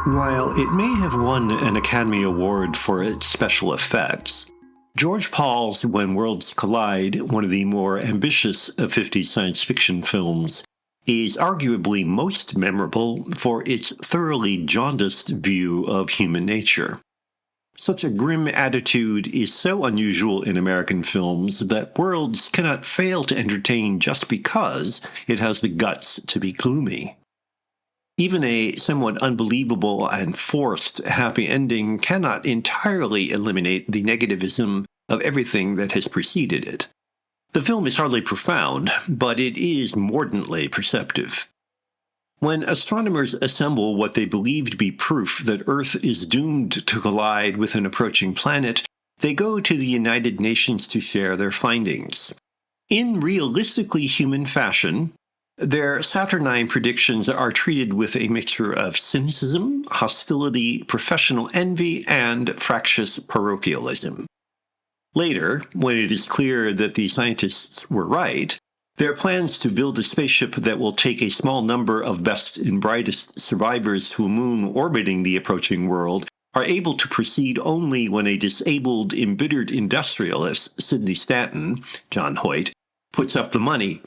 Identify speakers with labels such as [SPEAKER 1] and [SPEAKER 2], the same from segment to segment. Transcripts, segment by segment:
[SPEAKER 1] While it may have won an Academy Award for its special effects, George Pal's When Worlds Collide, one of the more ambitious of 50s science fiction films, is arguably most memorable for its thoroughly jaundiced view of human nature. Such a grim attitude is so unusual in American films that Worlds cannot fail to entertain just because it has the guts to be gloomy. Even a somewhat unbelievable and forced happy ending cannot entirely eliminate the negativism of everything that has preceded it. The film is hardly profound, but it is mordantly perceptive. When astronomers assemble what they believe to be proof that Earth is doomed to collide with an approaching planet, they go to the United Nations to share their findings. In realistically human fashion, their saturnine predictions are treated with a mixture of cynicism, hostility, professional envy, and fractious parochialism. Later, when it is clear that the scientists were right, their plans to build a spaceship that will take a small number of best and brightest survivors to a moon orbiting the approaching world are able to proceed only when a disabled, embittered industrialist, Sidney Stanton, John Hoyt, puts up the money,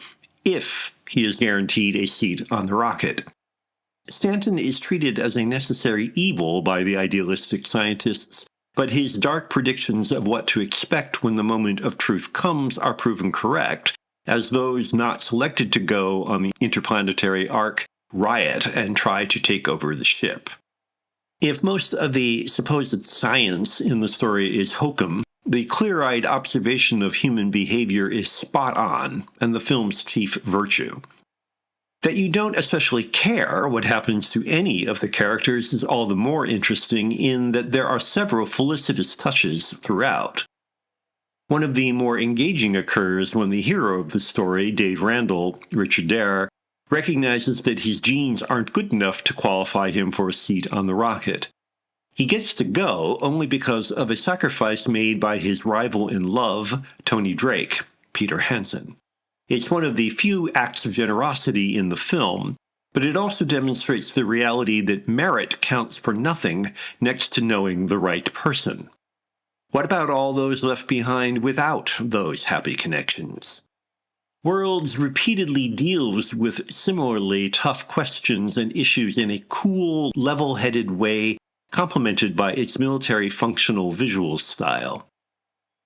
[SPEAKER 1] if he is guaranteed a seat on the rocket. Stanton is treated as a necessary evil by the idealistic scientists, but his dark predictions of what to expect when the moment of truth comes are proven correct, as those not selected to go on the interplanetary ark riot and try to take over the ship. If most of the supposed science in the story is hokum, the clear-eyed observation of human behavior is spot on, and the film's chief virtue. That you don't especially care what happens to any of the characters is all the more interesting in that there are several felicitous touches throughout. One of the more engaging occurs when the hero of the story, Dave Randall, Richard Dare, recognizes that his genes aren't good enough to qualify him for a seat on the rocket. He gets to go only because of a sacrifice made by his rival in love, Tony Drake, Peter Hansen. It's one of the few acts of generosity in the film, but it also demonstrates the reality that merit counts for nothing next to knowing the right person. What about all those left behind without those happy connections? Worlds repeatedly deals with similarly tough questions and issues in a cool, level-headed way, complemented by its military functional visual style.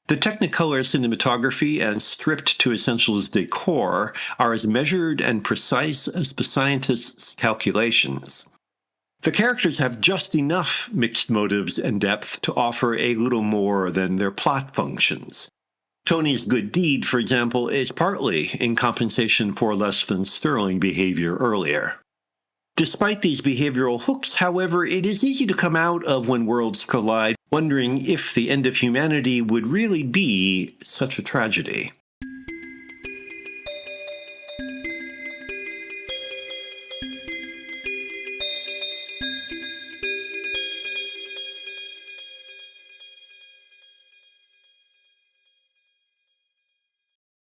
[SPEAKER 1] The Technicolor cinematography and stripped to essentials decor are as measured and precise as the scientists' calculations. The characters have just enough mixed motives and depth to offer a little more than their plot functions. Tony's good deed, for example, is partly in compensation for less than sterling behavior earlier. Despite these behavioral hooks, however, it is easy to come out of When Worlds Collide wondering if the end of humanity would really be such a tragedy.